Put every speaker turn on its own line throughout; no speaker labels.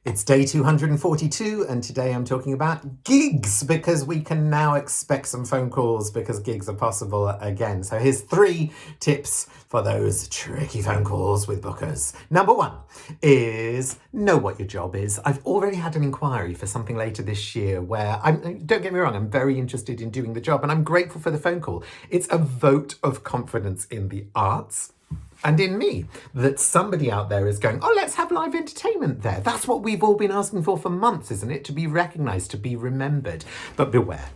It's day 242, and today I'm talking about gigs, because we can now expect some phone calls because gigs are possible again. So here's 3 tips for those tricky phone calls with bookers. Number 1 is know what your job is. I've already had an inquiry for something later this year where, don't get me wrong, I'm very interested in doing the job and I'm grateful for the phone call. It's a vote of confidence in the arts and in me, that somebody out there is going, oh, let's have live entertainment there. That's what we've all been asking for months, isn't it? To be recognised, to be remembered. But beware.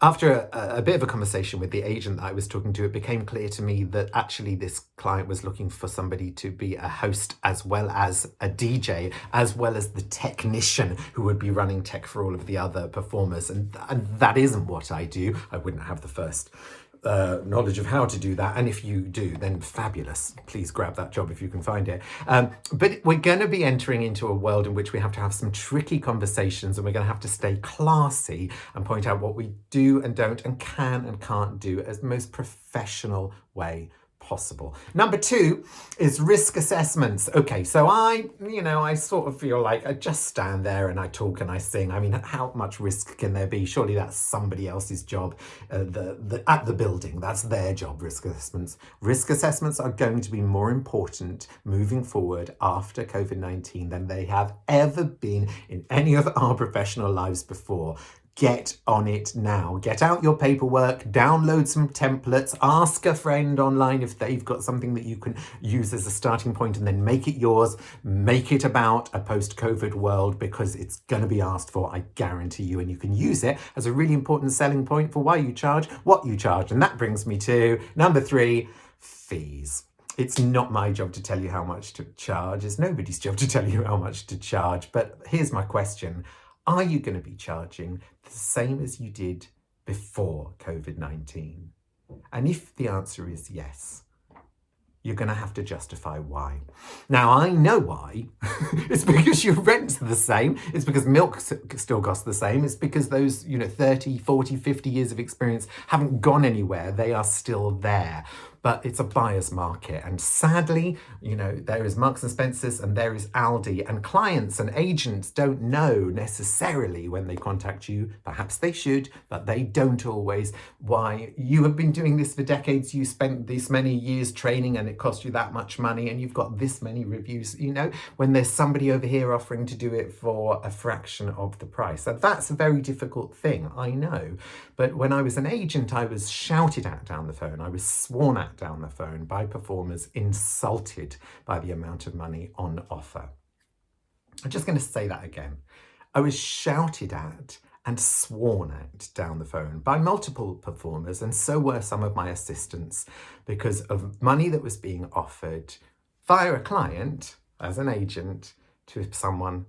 After a bit of a conversation with the agent that I was talking to, it became clear to me that actually this client was looking for somebody to be a host as well as a DJ, as well as the technician who would be running tech for all of the other performers. And that isn't what I do. I wouldn't have the first knowledge of how to do that, and if you do, then fabulous. Please grab that job if you can find it. But we're going to be entering into a world in which we have to have some tricky conversations, and we're going to have to stay classy and point out what we do and don't and can and can't do as the most professional way possible. Number 2 is risk assessments. Okay, so I sort of feel like I just stand there and I talk and I sing. I mean, how much risk can there be? Surely that's somebody else's job at the building. That's their job, risk assessments. Risk assessments are going to be more important moving forward after COVID-19 than they have ever been in any of our professional lives before. Get on it now. Get out your paperwork, download some templates, ask a friend online if they've got something that you can use as a starting point, and then make it yours. Make it about a post-COVID world, because it's going to be asked for, I guarantee you, and you can use it as a really important selling point for why you charge what you charge. And that brings me to number 3, fees. It's not my job to tell you how much to charge. It's nobody's job to tell you how much to charge. But here's my question. Are you going to be charging the same as you did before COVID-19? And if the answer is yes, you're going to have to justify why. Now, I know why. It's because your rent's the same. It's because milk still costs the same. It's because those 30, 40, 50 years of experience haven't gone anywhere. They are still there. But it's a buyer's market. And sadly, there is Marks and Spencer's and there is Aldi. And clients and agents don't know necessarily when they contact you. Perhaps they should, but they don't always. Why? You have been doing this for decades. You spent this many years training and it cost you that much money and you've got this many reviews, when there's somebody over here offering to do it for a fraction of the price. So that's a very difficult thing, I know. But when I was an agent, I was shouted at down the phone. I was sworn at down the phone by performers, insulted by the amount of money on offer. I'm just going to say that again. I was shouted at and sworn at down the phone by multiple performers, and so were some of my assistants, because of money that was being offered via a client as an agent to someone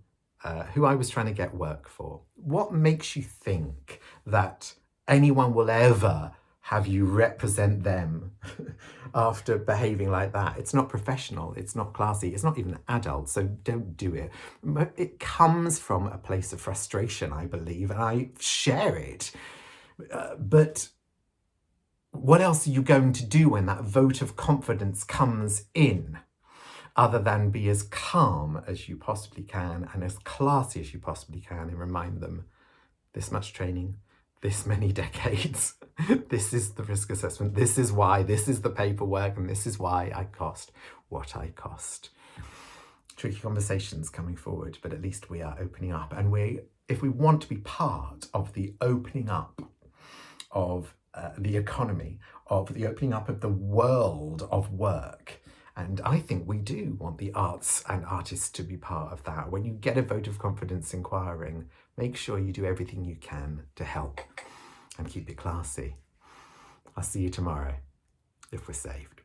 who I was trying to get work for. What makes you think that anyone will ever have you represent them after behaving like that? It's not professional, it's not classy, it's not even adult, so don't do it. It comes from a place of frustration, I believe, and I share it. But what else are you going to do when that vote of confidence comes in, other than be as calm as you possibly can and as classy as you possibly can and remind them, this much training, this many decades, this is the risk assessment, this is why, this is the paperwork, and this is why I cost what I cost. Tricky conversations coming forward, but at least we are opening up. And if we want to be part of the opening up of the economy, of the opening up of the world of work, and I think we do want the arts and artists to be part of that. When you get a vote of confidence inquiring, make sure you do everything you can to help and keep it classy. I'll see you tomorrow, if we're saved.